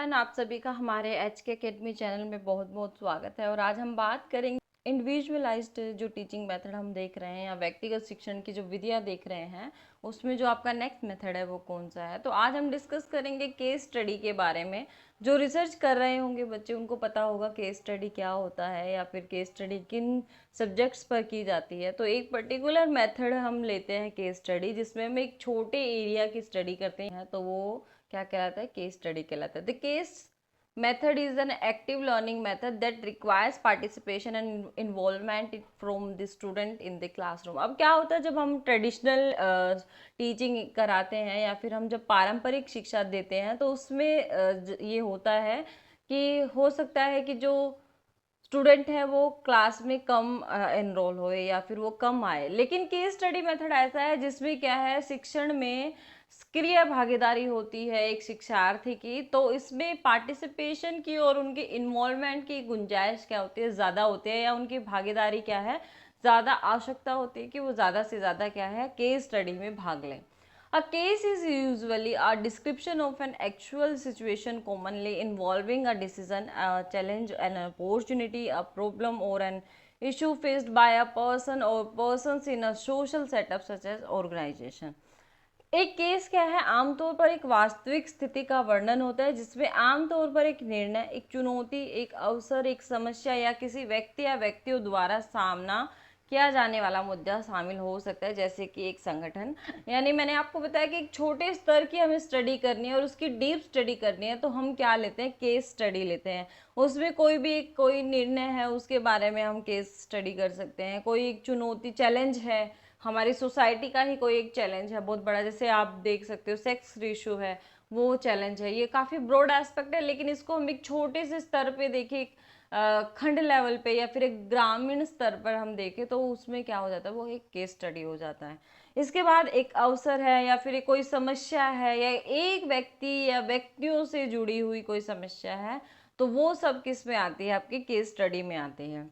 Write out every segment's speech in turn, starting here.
Everyone, आप सभी का हमारे एच के अकेडमी चैनल में बहुत बहुत स्वागत है। और आज हम बात करेंगे इंडिविजुअलाइज्ड जो टीचिंग मेथड हम देख रहे हैं या व्यक्तिगत शिक्षण की जो विधियां देख रहे हैं, उसमें जो आपका नेक्स्ट मेथड है वो कौन सा है। तो आज हम डिस्कस करेंगे केस स्टडी के बारे में। जो रिसर्च कर रहे होंगे बच्चे, उनको पता होगा केस स्टडी क्या होता है या फिर केस स्टडी किन सब्जेक्ट्स पर की जाती है। तो एक पर्टिकुलर मेथड हम लेते हैं केस स्टडी, जिसमें हम एक छोटे एरिया की स्टडी करते हैं, तो वो क्या कहलाता है? केस स्टडी कहलाता है। The case method is an active learning method that requires participation and involvement from the student in the classroom। अब क्या होता है, जब हम ट्रेडिशनल टीचिंग कराते हैं या फिर हम जब पारंपरिक शिक्षा देते हैं, तो उसमें ये होता है कि हो सकता है कि जो स्टूडेंट है वो क्लास में कम एनरोल होए या फिर वो कम आए। लेकिन केस स्टडी मेथड ऐसा है जिसमें क्या है, शिक्षण में सक्रिय भागीदारी होती है एक शिक्षार्थी की। तो इसमें पार्टिसिपेशन की और उनके इन्वॉल्वमेंट की गुंजाइश क्या होती है, ज़्यादा होती है, या उनकी भागीदारी क्या है, ज़्यादा आवश्यकता होती है कि वो ज़्यादा से ज़्यादा क्या है, केस स्टडी में भाग लें। A case is usually a description of an actual situation commonly involving a decision, a challenge, an opportunity, a problem, or an issue faced by a person or persons in a social setup such as organization। एक case क्या है, आमतौर पर एक वास्तविक स्थिति का वर्णन होता है जिसमें आमतौर पर एक निर्णय, एक चुनौती, एक अवसर, एक समस्या या किसी व्यक्ति या व्यक्तियों द्वारा सामना किया जाने वाला मुद्दा शामिल हो सकता है, जैसे कि एक संगठन। यानी मैंने आपको बताया कि एक छोटे स्तर की हमें स्टडी करनी है और उसकी डीप स्टडी करनी है, तो हम क्या लेते हैं, केस स्टडी लेते हैं। उसमें कोई निर्णय है उसके बारे में हम केस स्टडी कर सकते हैं। कोई एक चुनौती, चैलेंज है, हमारी सोसाइटी का ही कोई एक चैलेंज है बहुत बड़ा, जैसे आप देख सकते हो सेक्स रेशियो है, वो चैलेंज है। ये काफ़ी ब्रॉड एस्पेक्ट है, लेकिन इसको हम एक छोटे से स्तर पे देखें, खंड लेवल पे या फिर एक ग्रामीण स्तर पर हम देखें, तो उसमें क्या हो जाता है, वो एक केस स्टडी हो जाता है। इसके बाद एक अवसर है या फिर कोई समस्या है या एक व्यक्ति या व्यक्तियों से जुड़ी हुई कोई समस्या है, तो वो सब किस में आती है, आपके केस स्टडी में आती है।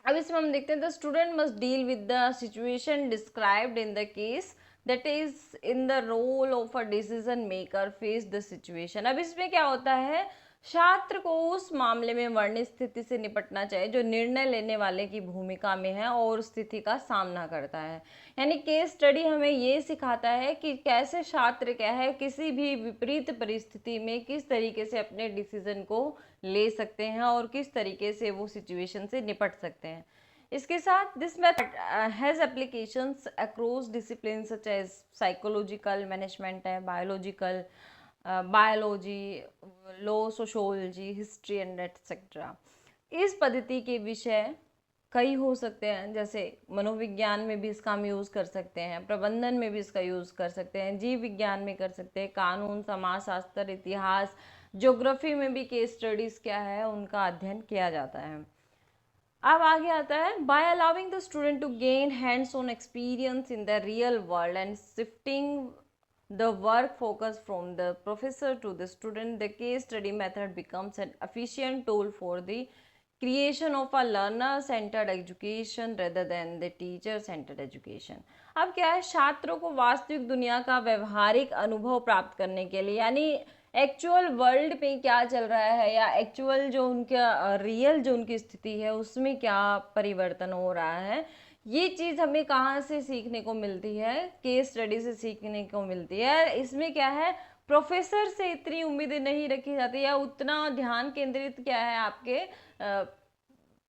अब इसमें हम देखते हैं, the student must deal with the situation described in the case, that is in the role of a decision maker face the situation. अब इसमें क्या होता है, छात्र को उस मामले में वर्णित स्थिति से निपटना चाहिए जो निर्णय लेने वाले की भूमिका में है और स्थिति का सामना करता है। यानी केस स्टडी हमें ये सिखाता है कि कैसे छात्र क्या है, किसी भी विपरीत परिस्थिति में किस तरीके से अपने डिसीजन को ले सकते हैं और किस तरीके से वो सिचुएशन से निपट सकते हैं। इसके साथ this method has applications across discipline such as psychological management है, biological biology, law, sociology, history and etcetera. इस पद्धति के विषय कई हो सकते हैं, जैसे मनोविज्ञान में भी इसका हम यूज़ कर सकते हैं, प्रबंधन में भी इसका यूज़ कर सकते हैं, जीव विज्ञान में कर सकते हैं, कानून, समाजशास्त्र, इतिहास, ज्योग्राफी में भी केस स्टडीज़ क्या है, उनका अध्ययन किया जाता है। अब आगे आता है, by allowing the student to gain hands on experience in the real world and shifting the work focus from the professor to the student, the case study method becomes an efficient tool for the creation of a learner centered education rather than the teacher centered education। अब क्या है, छात्रों को वास्तविक दुनिया का व्यवहारिक अनुभव प्राप्त करने के लिए, यानी एक्चुअल वर्ल्ड में क्या चल रहा है या एक्चुअल जो उनका रियल जो उनकी स्थिति है उसमें क्या परिवर्तन हो रहा है, ये चीज़ हमें कहाँ से सीखने को मिलती है, केस स्टडी से सीखने को मिलती है। इसमें क्या है, प्रोफेसर से इतनी उम्मीदें नहीं रखी जाती या उतना ध्यान केंद्रित क्या है आपके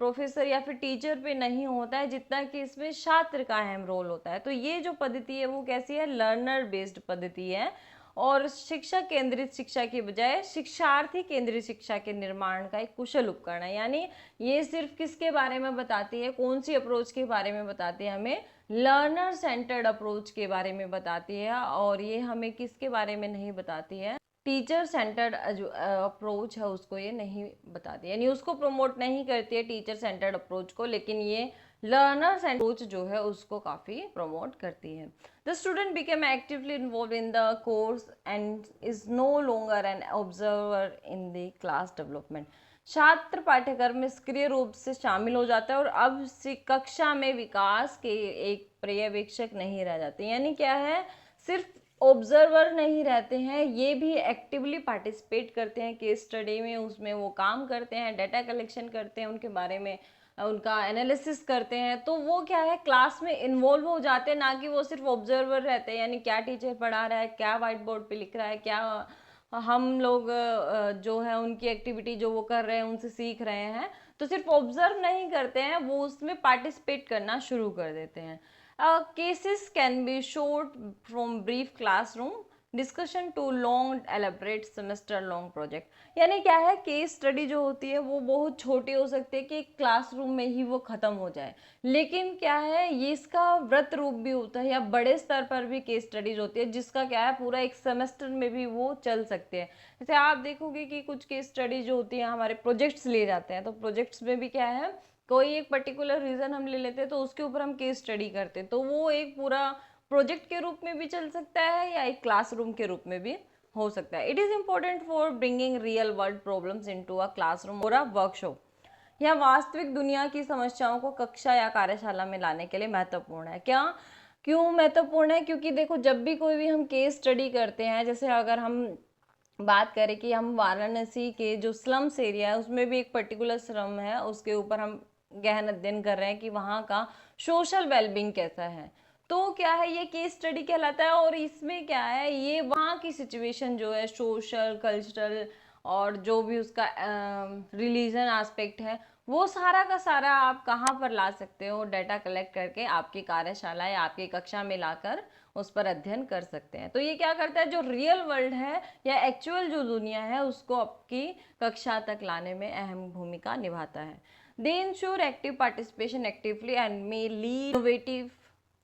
प्रोफेसर या फिर टीचर पे नहीं होता है, जितना कि इसमें छात्र का अहम रोल होता है। तो ये जो पद्धति है वो कैसी है, लर्नर बेस्ड पद्धति है और शिक्षक केंद्रित शिक्षा की बजाय शिक्षार्थी केंद्रित शिक्षा के निर्माण का एक कुशल उपकरण है। यानी ये सिर्फ किसके बारे में बताती है, कौन सी अप्रोच के बारे में बताती है, हमें लर्नर सेंटर्ड अप्रोच के बारे में बताती है। और ये हमें किसके बारे में नहीं बताती है, टीचर सेंटर्ड अप्रोच है उसको ये नहीं बताती, यानी उसको प्रमोट नहीं करती है टीचर सेंटर्ड अप्रोच को, लेकिन ये लर्नर सेंटर्ड अप्रोच जो है उसको काफ़ी प्रमोट करती है। The student became actively involve in the course and is no longer an observer in the class development. छात्र पाठ्यक्रम में सक्रिय रूप से शामिल हो जाता है और अब कक्षा में विकास के एक पर्यवेक्षक नहीं रह जाते। यानी क्या है, सिर्फ ऑब्जर्वर नहीं रहते हैं, ये भी एक्टिवली पार्टिसिपेट करते हैं केस स्टडी में, उसमें वो काम करते हैं, डाटा कलेक्शन करते हैं, उनके बारे में उनका एनालिसिस करते हैं, तो वो क्या है क्लास में इन्वॉल्व हो जाते हैं, ना कि वो सिर्फ ऑब्जर्वर रहते हैं, यानी क्या टीचर पढ़ा रहा है, क्या व्हाइट बोर्ड पे लिख रहा है, क्या हम लोग जो है उनकी एक्टिविटी जो वो कर रहे हैं उनसे सीख रहे हैं, तो सिर्फ ऑब्जर्व नहीं करते हैं, वो उसमें पार्टिसिपेट करना शुरू कर देते हैं। Cases can be short from brief classroom discussion to long elaborate semester long project. यानी क्या है, केस स्टडी जो होती है वो बहुत छोटी हो सकती है कि क्लासरूम में ही वो ख़त्म हो जाए, लेकिन क्या है ये इसका व्रत रूप भी होता है, या बड़े स्तर पर भी केस स्टडीज होती है जिसका क्या है पूरा एक सेमेस्टर में भी वो चल सकते हैं। जैसे आप देखोगे कि कुछ केस स्टडीज जो होती है हमारे प्रोजेक्ट्स ले जाते हैं, तो प्रोजेक्ट्स में भी क्या है कोई एक पर्टिकुलर रीजन हम ले लेते हैं तो उसके ऊपर हम केस स्टडी करते हैं, तो वो एक पूरा प्रोजेक्ट के रूप में भी चल सकता है या एक क्लासरूम के रूप में भी हो सकता है। It is important for bringing real world problems into a classroom और अ वर्कशॉप। यह वास्तविक दुनिया की समस्याओं को कक्षा या कार्यशाला में लाने के लिए महत्वपूर्ण है। क्या क्यों महत्वपूर्ण है? क्योंकि देखो जब भी कोई भी हम केस स्टडी करते हैं, जैसे अगर हम बात करें कि हम वाराणसी के जो स्लम्स एरिया है उसमें भी एक पर्टिकुलर स्लम है, उसके ऊपर हम गहन अध्ययन कर रहे हैं कि वहाँ का सोशल वेलबींग कैसा है, तो क्या है ये केस स्टडी कहलाता है। और इसमें क्या है ये वहाँ की सिचुएशन जो है सोशल कल्चरल और जो भी उसका रिलीजन एस्पेक्ट है वो सारा का सारा आप कहाँ पर ला सकते हो, डाटा कलेक्ट करके आपकी कार्यशाला या आपकी कक्षा में लाकर उस पर अध्ययन कर सकते हैं। तो ये क्या करता है, जो रियल वर्ल्ड है या एक्चुअल जो दुनिया है उसको आपकी कक्षा तक लाने में अहम भूमिका निभाता है। They ensure active participation actively and may lead innovative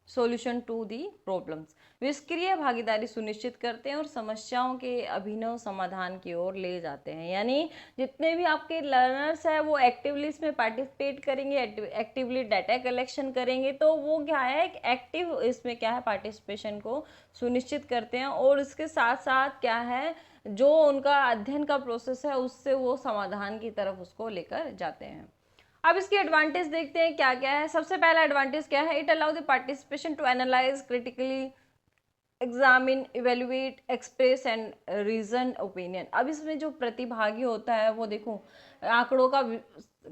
solution to the problems. वे सक्रिय भागीदारी सुनिश्चित करते हैं और समस्याओं के अभिनव समाधान की ओर ले जाते हैं। यानी जितने भी आपके लर्नर्स हैं वो एक्टिवली इसमें पार्टिसिपेट करेंगे, एक्टिवली डाटा कलेक्शन करेंगे, तो वो क्या है एक एक्टिव इसमें क्या है पार्टिसिपेशन को सुनिश्चित करते हैं, और इसके साथ साथ क्या है जो उनका अध्ययन का प्रोसेस है उससे वो समाधान की तरफ उसको लेकर जाते हैं। अब इसकी एडवांटेज देखते हैं क्या क्या है। सबसे पहला एडवांटेज क्या है, it allow the participation to analyse critically examine evaluate express and reason opinion. अब इसमें जो प्रतिभागी होता है वो देखो आंकड़ों का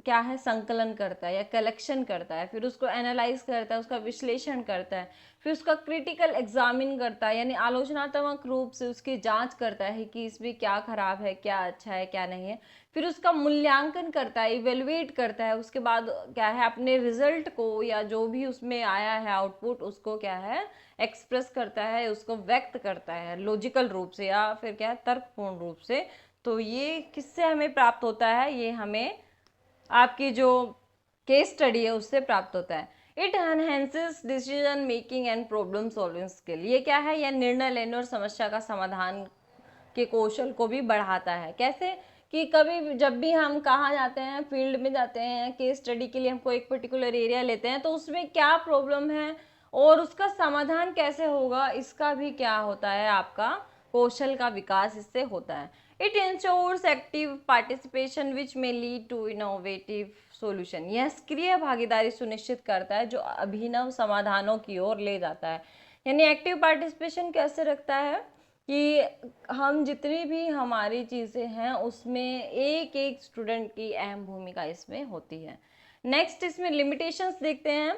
क्या है संकलन करता है या कलेक्शन करता है, फिर उसको एनालाइज करता है, उसका विश्लेषण करता है, फिर उसका क्रिटिकल एग्जामिन करता है यानी आलोचनात्मक रूप से उसकी जांच करता है कि इसमें क्या खराब है, क्या अच्छा है, क्या नहीं है, फिर उसका मूल्यांकन करता है, इवेलुएट करता है, उसके बाद क्या है अपने रिजल्ट को या जो भी उसमें आया है आउटपुट उसको क्या है एक्सप्रेस करता है, उसको व्यक्त करता है लॉजिकल रूप से या फिर क्या है तर्कपूर्ण रूप से। तो ये किससे हमें प्राप्त होता है, ये हमें आपकी जो केस स्टडी है उससे प्राप्त होता है। It enhances decision making and problem solving skill. ये क्या है, यह निर्णय लेने और समस्या का समाधान के कौशल को भी बढ़ाता है। कैसे कि कभी जब भी हम कहाँ जाते हैं, फील्ड में जाते हैं केस स्टडी के लिए, हमको एक पर्टिकुलर एरिया लेते हैं तो उसमें क्या प्रॉब्लम है और उसका समाधान कैसे होगा, इसका भी क्या होता है आपका कौशल का विकास इससे होता है। इट इंश्योर्स एक्टिव पार्टिसिपेशन विच में लीड टू इनोवेटिव सॉल्यूशन। यह सक्रिय भागीदारी सुनिश्चित करता है जो अभिनव समाधानों की ओर ले जाता है। यानी एक्टिव पार्टिसिपेशन कैसे रखता है कि हम जितनी भी हमारी चीज़ें हैं उसमें एक एक स्टूडेंट की अहम भूमिका इसमें होती है। नेक्स्ट इसमें लिमिटेशंस देखते हैं।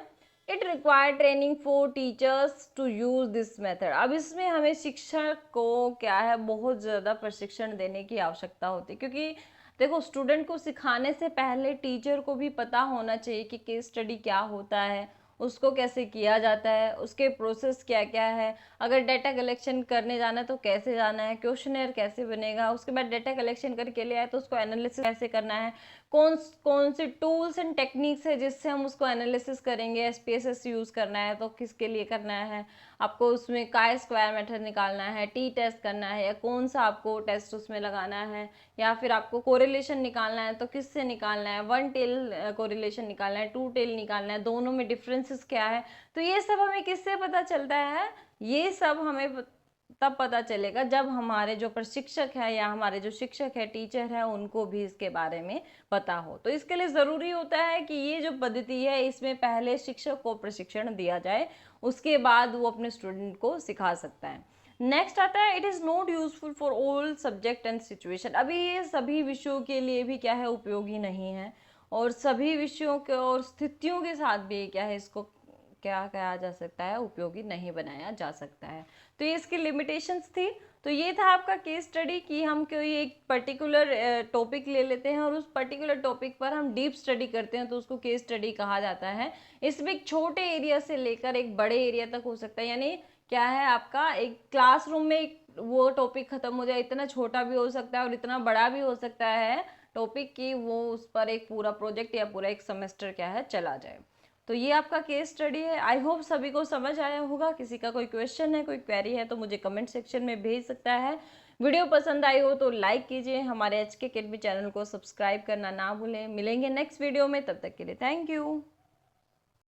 It require training for teachers to use this method. अब इसमें हमें शिक्षक को क्या है बहुत ज़्यादा प्रशिक्षण देने की आवश्यकता होती है, क्योंकि देखो स्टूडेंट को सिखाने से पहले टीचर को भी पता होना चाहिए कि केस स्टडी क्या होता है, उसको कैसे किया जाता है, उसके प्रोसेस क्या क्या है, अगर डाटा कलेक्शन करने जाना है तो कैसे जाना है, क्वेश्चनर कैसे बनेगा, उसके बाद डाटा कलेक्शन करके ले आए तो उसको एनालिसिस कैसे करना है, कौन कौन से टूल्स एंड टेक्निक्स है जिससे हम उसको एनालिसिस करेंगे, एसपीएसएस यूज़ करना है तो किसके लिए करना है, आपको उसमें काय स्क्वायर मेथड निकालना है, टी टेस्ट करना है या कौन सा आपको टेस्ट उसमें लगाना है, या फिर आपको कोरिलेशन निकालना है तो किससे निकालना है, वन टेल कोरिलेशन निकालना है, टू टेल निकालना है, दोनों में डिफरेंसेस क्या है। तो ये सब हमें किससे पता चलता है, ये सब हमें तब पता चलेगा जब हमारे जो प्रशिक्षक है या हमारे जो शिक्षक है टीचर है उनको भी इसके बारे में पता हो। तो इसके लिए ज़रूरी होता है कि ये जो पद्धति है इसमें पहले शिक्षक को प्रशिक्षण दिया जाए, उसके बाद वो अपने स्टूडेंट को सिखा सकता है। नेक्स्ट आता है it is not useful for all subject and situation. अभी ये सभी विषयों के लिए भी क्या है, उपयोगी नहीं है, और सभी विषयों के और स्थितियों के साथ भी क्या है, इसको क्या कहा जा सकता है, उपयोगी नहीं बनाया जा सकता है। तो ये इसकी लिमिटेशंस थी। तो ये था आपका केस स्टडी कि हम कोई एक पर्टिकुलर टॉपिक ले लेते हैं और उस पर्टिकुलर टॉपिक पर हम डीप स्टडी करते हैं, तो उसको केस स्टडी कहा जाता है। इसमें एक छोटे एरिया से लेकर एक बड़े एरिया तक हो सकता है, यानी क्या है आपका एक क्लासरूम में एक वो टॉपिक खत्म हो जाए, इतना छोटा भी हो सकता है और इतना बड़ा भी हो सकता है टॉपिक कि वो उस पर एक पूरा प्रोजेक्ट या पूरा एक सेमेस्टर क्या है चला जाए। तो ये आपका केस स्टडी है। आई होप सभी को समझ आया होगा। किसी का कोई क्वेश्चन है, कोई क्वेरी है तो मुझे कमेंट सेक्शन में भेज सकता है। वीडियो पसंद आई हो तो लाइक कीजिए, हमारे HK अकेडमी चैनल को सब्सक्राइब करना ना भूलें। मिलेंगे नेक्स्ट वीडियो में, तब तक के लिए थैंक यू।